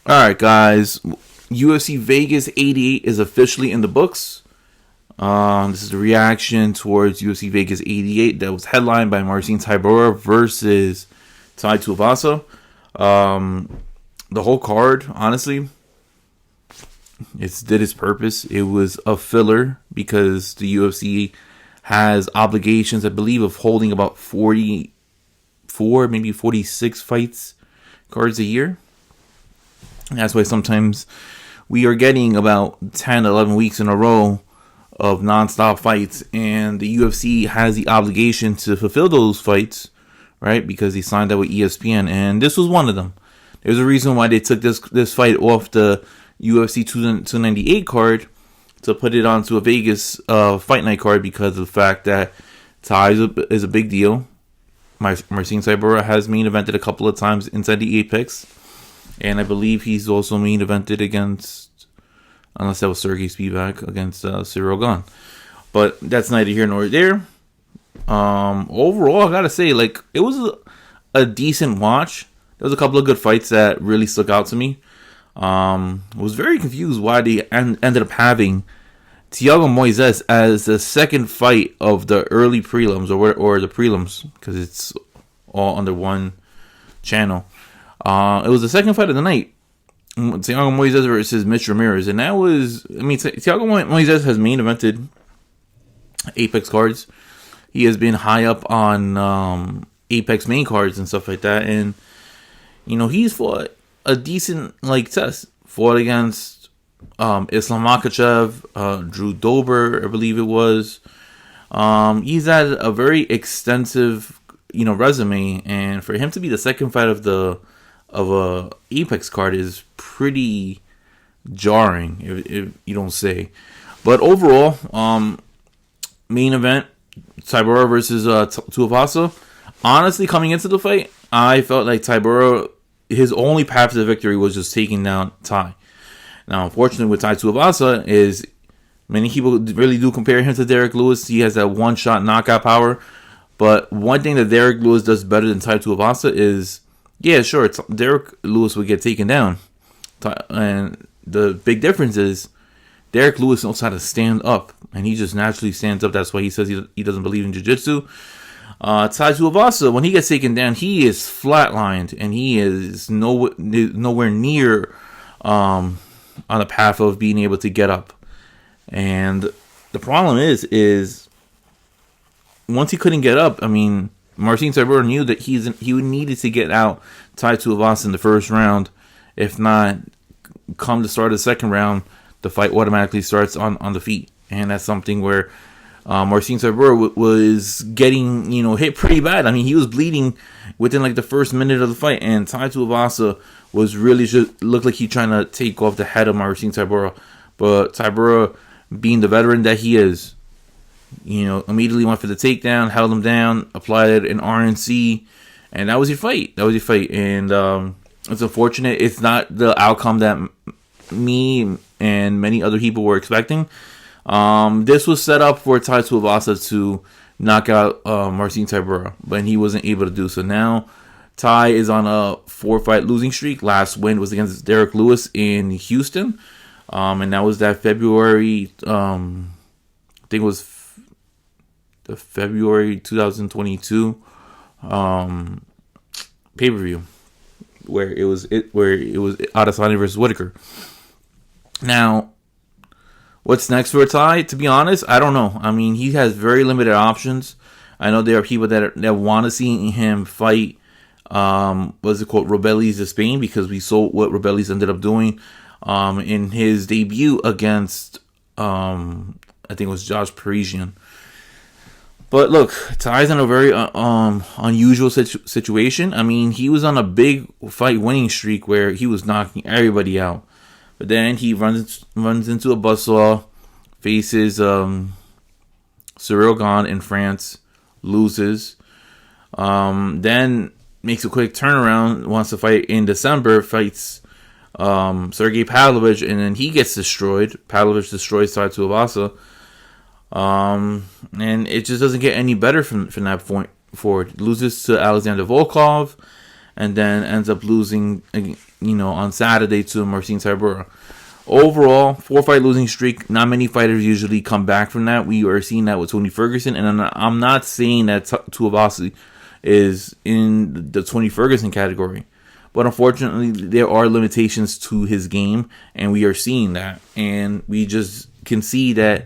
Alright, guys. UFC Vegas 88 is officially in the books. This is a reaction towards UFC Vegas 88 that was headlined by Marcin Tybura versus Tai Tuivasa. The whole card, honestly, it did its purpose. It was a filler because the UFC has obligations, I believe, of holding about 44, maybe 46 fights cards a year. That's why sometimes we are getting about 10, 11 weeks in a row of non-stop fights, and the UFC has the obligation to fulfill those fights, right? Because they signed that with ESPN, and this was one of them. There's a reason why they took this fight off the UFC 298 card to put it onto a Vegas fight night card, because of the fact that Tai is a big deal. Marcin Tybura has main evented a couple of times inside the Apex. And I believe he's also main evented against, unless that was Sergey Spivak, against Cyril Gane. But that's neither here nor there. Overall, I gotta say, it was a decent watch. There was a couple of good fights that really stuck out to me. I was very confused why they ended up having Thiago Moises as the second fight of the early prelims, or the prelims, because it's all under one channel. It was the second fight of the night. Thiago Moises versus Mitch Ramirez. And that was, Thiago Moises has main evented Apex cards. He has been high up on Apex main cards and stuff like that. And, he's fought a decent, test. Fought against Islam Makhachev, Drew Dober, I believe it was. He's had a very extensive, resume. And for him to be the second fight of a Apex card is pretty jarring, if you don't say. But overall, main event, Tybura versus Tuivasa. Honestly, coming into the fight, I felt like Tybura, his only path to the victory was just taking down Tai. Now, unfortunately, with Tai Tuivasa is, many people really do compare him to Derek Lewis. He has that one-shot knockout power. But one thing that Derek Lewis does better than Tai Tuivasa is, yeah, sure, Derek Lewis would get taken down. And the big difference is Derek Lewis knows how to stand up. And he just naturally stands up. That's why he says he doesn't believe in jiu-jitsu. Tai Tuivasa, when he gets taken down, he is flatlined. And he is nowhere near on the path of being able to get up. And the problem is once he couldn't get up, Marcin Tybura knew that he needed to get out Tai Tuivasa in the first round. If not, come the start of the second round, the fight automatically starts on the feet. And that's something where Marcin Tybura was getting, hit pretty bad. He was bleeding within the first minute of the fight. And Tai Tuivasa was really just looked like he trying to take off the head of Marcin Tybura. But Tybura, being the veteran that he is, immediately went for the takedown, held him down, applied an RNC, and that was your fight. And it's unfortunate. It's not the outcome that me and many other people were expecting. This was set up for Tai Tuivasa to knock out Marcin Tybura, but he wasn't able to do so. Now, Tai is on a 4-fight losing streak. Last win was against Derek Lewis in Houston, and that was that February, I think it was the February 2022 pay-per-view where it was Adesanya versus Whitaker. Now, what's next for Tai? To be honest, I don't know. He has very limited options. I know there are people that want to see him fight Robelis de Spain, because we saw what Robelis ended up doing in his debut against I think it was Josh Parisian. But look, Tai's in a very unusual situation. He was on a big fight winning streak where he was knocking everybody out. But then he runs into a buzzsaw, faces Cyril Gane in France, loses. Then makes a quick turnaround, wants to fight in December, fights Sergey Pavlovich, and then he gets destroyed. Pavlovich destroys Tai Tuivasa. And it just doesn't get any better from that point forward. Loses to Alexander Volkov, and then ends up losing, on Saturday to Marcin Tybura. Overall, 4-fight losing streak. Not many fighters usually come back from that. We are seeing that with Tony Ferguson, and I'm not saying that Tuivasa is in the Tony Ferguson category, but unfortunately, there are limitations to his game, and we are seeing that, and we just can see that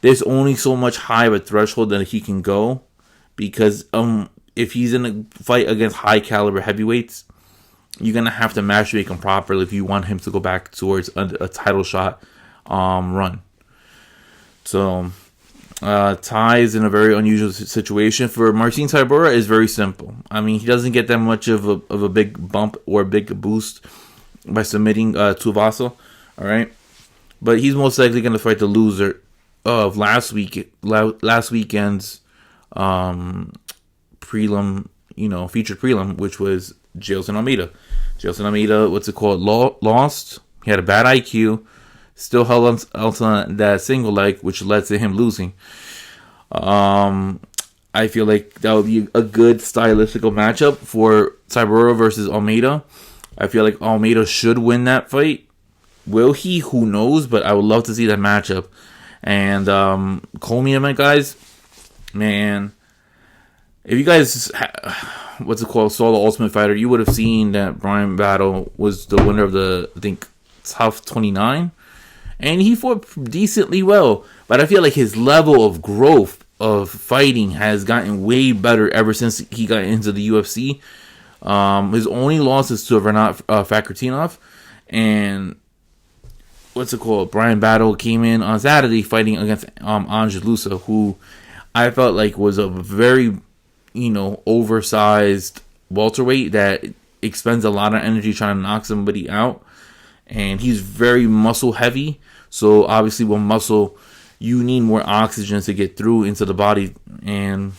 there's only so much high of a threshold that he can go, because if he's in a fight against high caliber heavyweights, you're going to have to match make him properly if you want him to go back towards a title shot run. So, Tai is in a very unusual situation. For Marcin Tybura, is very simple. I mean, he doesn't get that much of a big bump or a big boost by submitting Tuivasa, all right? But he's most likely going to fight the loser of last weekend's prelim, featured prelim, which was Jailson Almeida. Jailson Almeida, lost. He had a bad IQ. Still held on that single leg, which led to him losing. I feel like that would be a good stylistical matchup for Tybura versus Almeida. I feel like Almeida should win that fight. Will he? Who knows? But I would love to see that matchup. And co-main, guys, man, if you guys saw the Ultimate Fighter, you would have seen that Bryan Battle was the winner of the, I think, Tough 29, and he fought decently well. But I feel like his level of growth of fighting has gotten way better ever since he got into the UFC. His only loss is to Renat Fakhretdinov, and Bryan Battle came in on Saturday fighting against Ange Loosa, who I felt like was a very oversized welterweight that expends a lot of energy trying to knock somebody out. And he's very muscle heavy. So obviously with muscle, you need more oxygen to get through into the body. And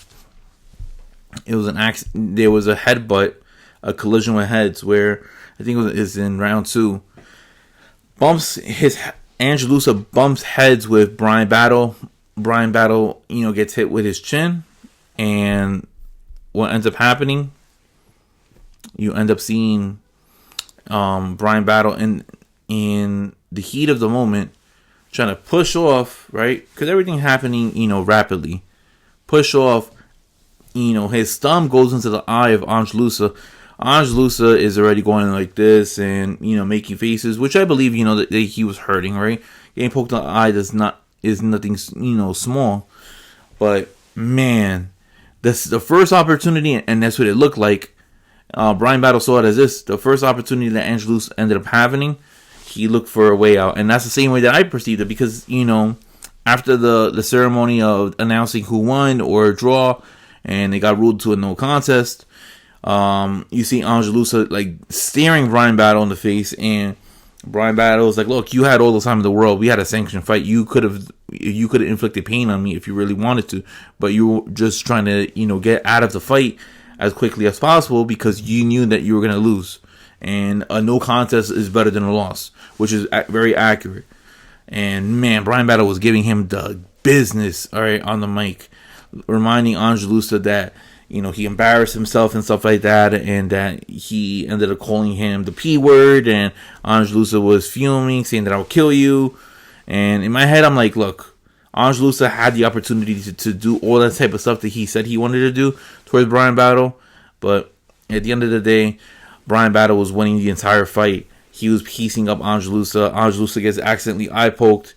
it was there was a headbutt, a collision with heads, where I think it was in round 2. Ange Loosa bumps heads with Bryan Battle. Bryan Battle, gets hit with his chin. And what ends up happening, you end up seeing Bryan Battle in the heat of the moment trying to push off, right? Because everything happening, rapidly. Push off, his thumb goes into the eye of Ange Loosa. Ange Loosa is already going like this and, making faces, which I believe, that he was hurting, right? Getting poked in the eye is nothing, small. But, man, this is the first opportunity, and that's what it looked like. Bryan Battle saw it as this. The first opportunity that Ange Loosa ended up having, he looked for a way out. And that's the same way that I perceived it, because, after the ceremony of announcing who won or draw, and it got ruled to a no contest, you see Ange Loosa staring Bryan Battle in the face, and Bryan Battle was like, "Look, you had all the time in the world. We had a sanctioned fight. You could have inflicted pain on me if you really wanted to, but you were just trying to, get out of the fight as quickly as possible because you knew that you were going to lose. And a no contest is better than a loss," which is very accurate. And man, Bryan Battle was giving him the business, all right, on the mic, reminding Ange Loosa that, he embarrassed himself and stuff like that, and that he ended up calling him the P word, and Ange Loosa was fuming, saying that I'll kill you. And in my head, I'm like, look, Ange Loosa had the opportunity to do all that type of stuff that he said he wanted to do towards Bryan Battle, but at the end of the day, Bryan Battle was winning the entire fight. He was piecing up Ange Loosa. Ange Loosa gets accidentally eye poked,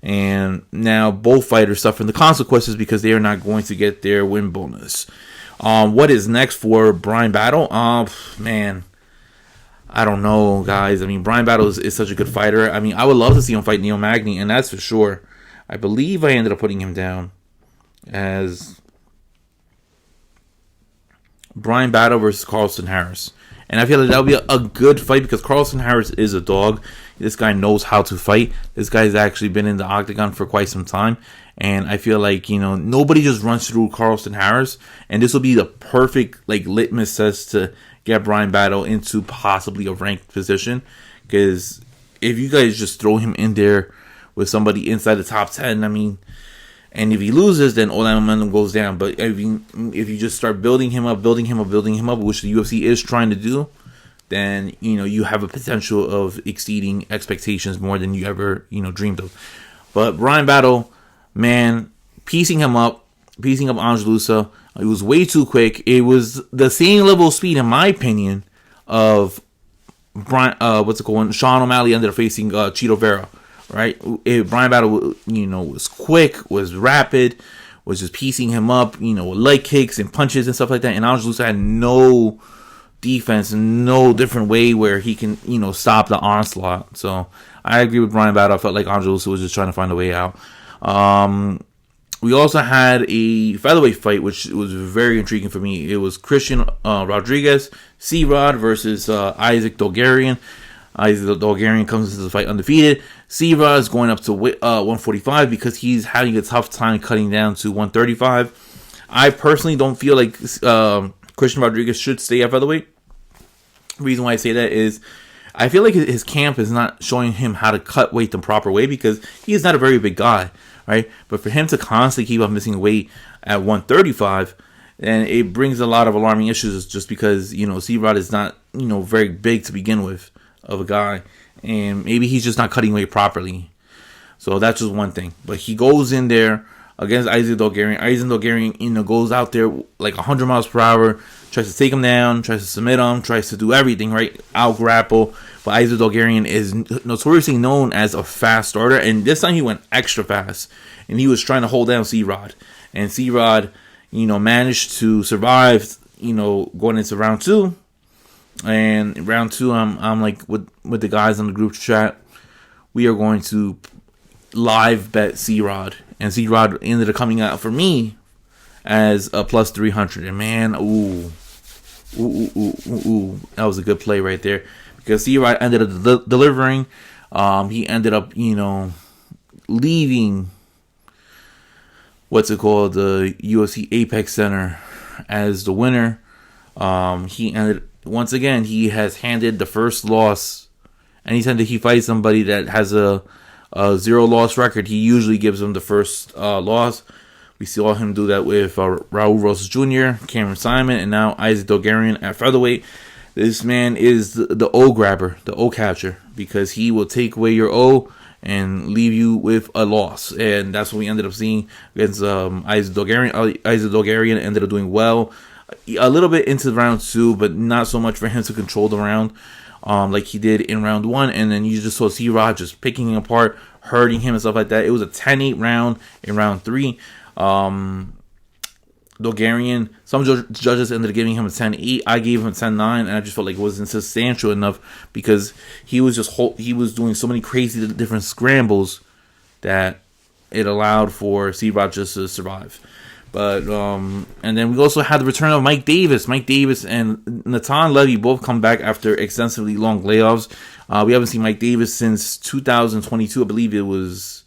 and now both fighters suffer the consequences because they are not going to get their win bonus. What is next for Bryan Battle? Man, I don't know, guys. I mean, Bryan Battle is such a good fighter. I mean, I would love to see him fight Neil Magny, and that's for sure. I believe I ended up putting him down as Bryan Battle versus Carlston Harris. And I feel like that would be a good fight because Carlston Harris is a dog. This guy knows how to fight. This guy's actually been in the octagon for quite some time. And I feel like, nobody just runs through Carlston Harris. And this will be the perfect, litmus test to get Bryan Battle into possibly a ranked position. Because if you guys just throw him in there with somebody inside the top 10, I mean, And if he loses, then all that momentum goes down. But if you just start building him up, which the UFC is trying to do, then you have a potential of exceeding expectations more than you ever dreamed of. But Bryan Battle, man, piecing up Ange Loosa, it was way too quick. It was the same level of speed, in my opinion, of Sean O'Malley ended up facing Cheeto Vera. Right, Bryan Battle, was quick, was rapid, was just piecing him up, with leg kicks and punches and stuff like that. And Ange Loosa had no defense, no different way where he can, stop the onslaught. So I agree with Bryan Battle. I felt like Ange Loosa was just trying to find a way out. We also had a featherweight fight, which was very intriguing for me. It was Christian Rodriguez, C-Rod versus Isaac Dogarian. Isaac Dogarian comes into the fight undefeated. C-Rod is going up to 145 because he's having a tough time cutting down to 135. I personally don't feel like Christian Rodriguez should stay at featherweight. The reason why I say that is I feel like his camp is not showing him how to cut weight the proper way because he is not a very big guy, right? But for him to constantly keep on missing weight at 135, and it brings a lot of alarming issues just because, C-Rod is not, very big to begin with of a guy, and maybe he's just not cutting weight properly. So that's just one thing. But he goes in there against Isaac Dogarian. Isaac Dogarian, goes out there like 100 miles per hour, tries to take him down, tries to submit him, tries to do everything, right? Out grapple. But Isaac Dogarian is notoriously known as a fast starter, and this time he went extra fast, and he was trying to hold down C-Rod. And C-Rod, managed to survive, going into round two. And round two, I'm like with the guys on the group chat, we are going to live bet C-Rod, and C-Rod ended up coming out for me as a plus 300. And man, ooh, that was a good play right there because C-Rod ended up delivering. He ended up, leaving the UFC Apex Center as the winner. Once again, he has handed the first loss. Anytime that he fights somebody that has a 0-loss record, he usually gives them the first loss. We saw him do that with Raul Rosas Jr., Cameron Simon, and now Isaac Dogarian at featherweight. This man is the O grabber, the O catcher, because he will take away your O and leave you with a loss. And that's what we ended up seeing against Isaac Dogarian. Isaac Dogarian ended up doing well a little bit into round two, but not so much for him to control the round like he did in round one. And then you just saw C-Rod just picking him apart, hurting him and stuff like that. It was a 10-8 round in round three. Dogarian, some judges ended up giving him a 10-8. I gave him a 10-9, and I just felt like it wasn't substantial enough because he was doing so many crazy different scrambles that it allowed for C-Rod just to survive. But and then we also had the return of Mike Davis. Mike Davis and Natan Levy both come back after extensively long layoffs. We haven't seen Mike Davis since 2022. I believe it was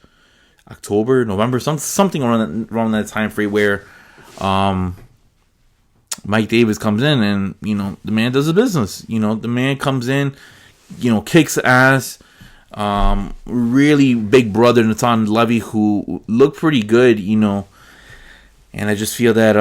October, November, something around that time frame where Mike Davis comes in and the man does the business. The man comes in, kicks ass. Really big brother Natan Levy, who looked pretty good, and I just feel that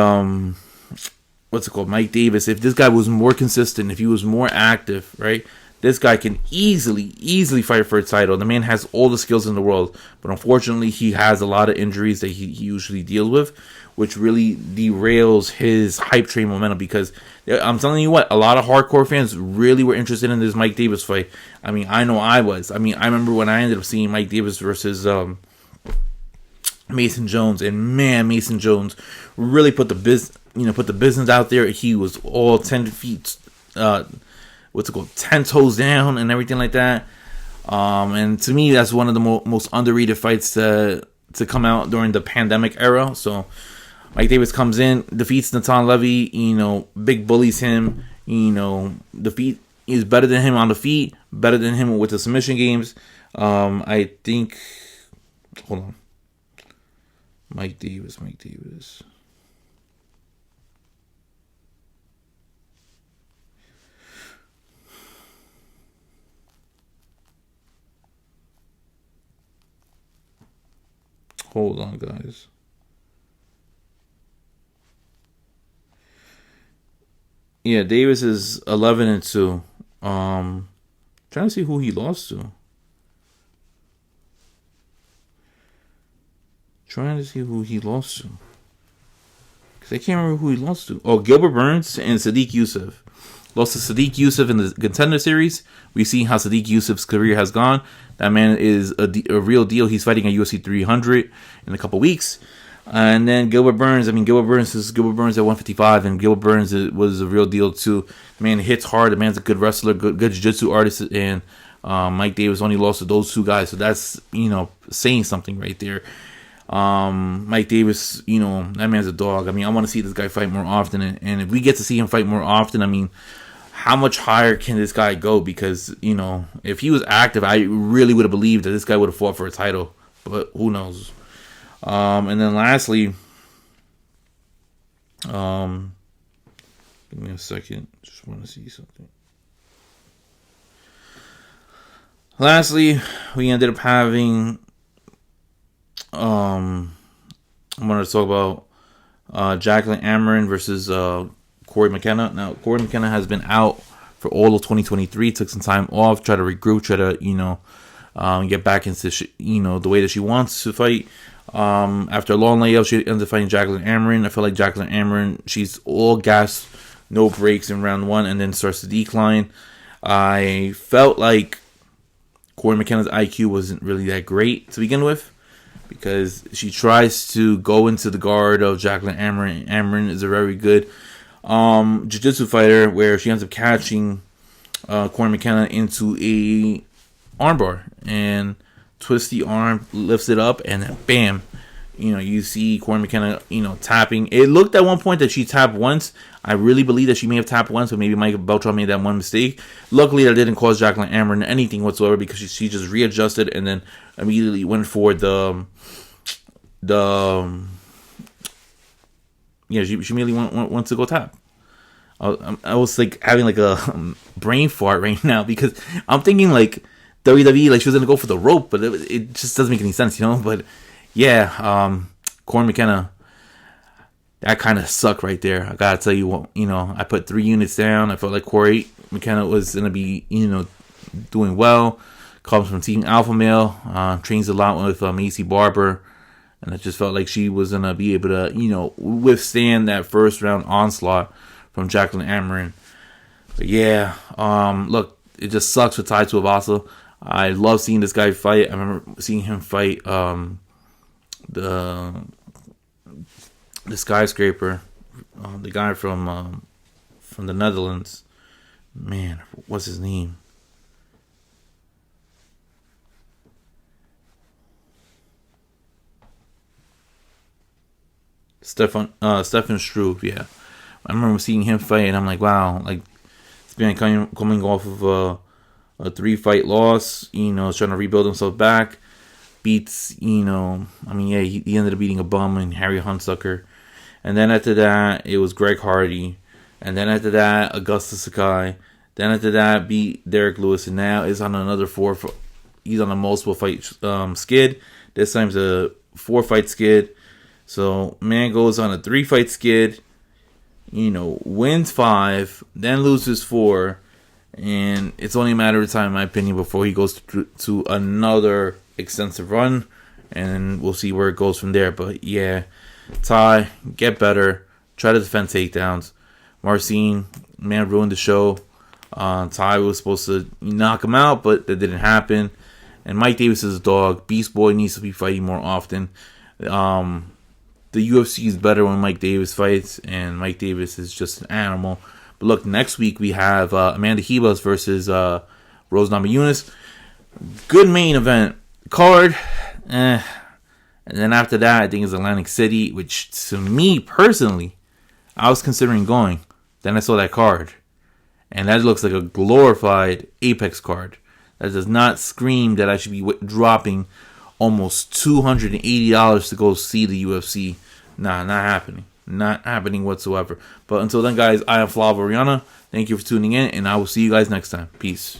Mike Davis, if this guy was more consistent, if he was more active, right, this guy can easily fight for a title. The man has all the skills in the world, but unfortunately he has a lot of injuries that he usually deals with, which really derails his hype train momentum. Because I'm telling you what, a lot of hardcore fans really were interested in this Mike Davis fight. I mean, I know I was. I mean, I remember when I ended up seeing Mike Davis versus Mason Jones, and man, Mason Jones really put the business out there. He was all 10 feet, 10 toes down and everything like that. And to me, that's one of the most underrated fights to come out during the pandemic era. So Mike Davis comes in, defeats Natan Levy, big bullies him, defeat is better than him on the feet, better than him with the submission games. I think, hold on. Mike Davis. Hold on, guys. Yeah, Davis is 11-2. Trying to see who he lost to. Trying to see who he lost to. Because I can't remember who he lost to. Oh, Gilbert Burns and Sadiq Youssef. Lost to Sadiq Youssef in the Contender Series. We see how Sadiq Youssef's career has gone. That man is a real deal. He's fighting at UFC 300 in a couple weeks. And then Gilbert Burns. I mean, Gilbert Burns is Gilbert Burns at 155, and Gilbert Burns was a real deal too. The man hits hard. The man's a good wrestler, good jiu-jitsu artist, and Mike Davis only lost to those two guys, so that's saying something right there. Mike Davis, that man's a dog. I mean, I want to see this guy fight more often, and if we get to see him fight more often, I mean, how much higher can this guy go? Because if he was active, I really would have believed that this guy would have fought for a title, but who knows? And then lastly, give me a second. Just want to see something. Lastly, we ended up having, I wanted to talk about Jacqueline Amarin versus Corey McKenna. Now, Corey McKenna has been out for all of 2023. Took some time off, try to regroup, try to, get back into, the way that she wants to fight. After a long layoff, she ended up fighting Jacqueline Amarin. I feel like Jacqueline Amarin, she's all gas, no breaks in round one, and then starts to decline. I felt like Corey McKenna's IQ wasn't really that great to begin with, because she tries to go into the guard of Jacqueline Amarin. Amarin is a very good jiu-jitsu fighter, where she ends up catching Corey McKenna into a armbar and twists the arm, lifts it up, and then bam, you see Corey McKenna, tapping. It looked at one point that she tapped once. I really believe that she may have tapped once, but maybe Mike Beltran made that one mistake. Luckily, that didn't cause Jacqueline Amarin anything whatsoever, because she just readjusted and then immediately went for she immediately went to go tap. I was like having like a brain fart right now, because I'm thinking like WWE, like she was gonna go for the rope, but it just doesn't make any sense, But yeah, Corey McKenna, that kind of sucked right there. I gotta tell you what, I put 3 units down. I felt like Corey McKenna was gonna be, doing well. Comes from Team Alpha Male, trains a lot with Macy Barber, and I just felt like she was gonna be able to, withstand that first round onslaught from Jacqueline Amarin. But yeah, look, it just sucks for Tai Tuivasa. I love seeing this guy fight. I remember seeing him fight the skyscraper, the guy from the Netherlands. Man, what's his name? Stefan Struve. Yeah, I remember seeing him fight, and I'm like, wow, like this man coming off of a 3-fight loss, trying to rebuild himself back, beats, he ended up beating a bum and Harry Hunsucker. And then after that, it was Greg Hardy. And then after that, Augusta Sakai. Then after that, beat Derek Lewis. And now is on another he's on a multiple fight skid. This time's a 4-fight skid. So, man goes on a 3-fight skid, wins 5, then loses 4. And it's only a matter of time, in my opinion, before he goes to another extensive run. And we'll see where it goes from there. But yeah, Tai, get better. Try to defend takedowns. Marcin, man, ruined the show. Tai was supposed to knock him out, but that didn't happen. And Mike Davis is a dog. Beast Boy needs to be fighting more often. The UFC is better when Mike Davis fights, and Mike Davis is just an animal. But look, next week we have Amanda Ribas versus Rose Namajunas. Good main event card. And then after that, I think it's Atlantic City, which to me personally, I was considering going. Then I saw that card, and that looks like a glorified Apex card. That does not scream that I should be dropping almost $280 to go see the UFC. Nah, not happening. Not happening whatsoever. But until then, guys, I am Flavio Rihanna. Thank you for tuning in, and I will see you guys next time. Peace.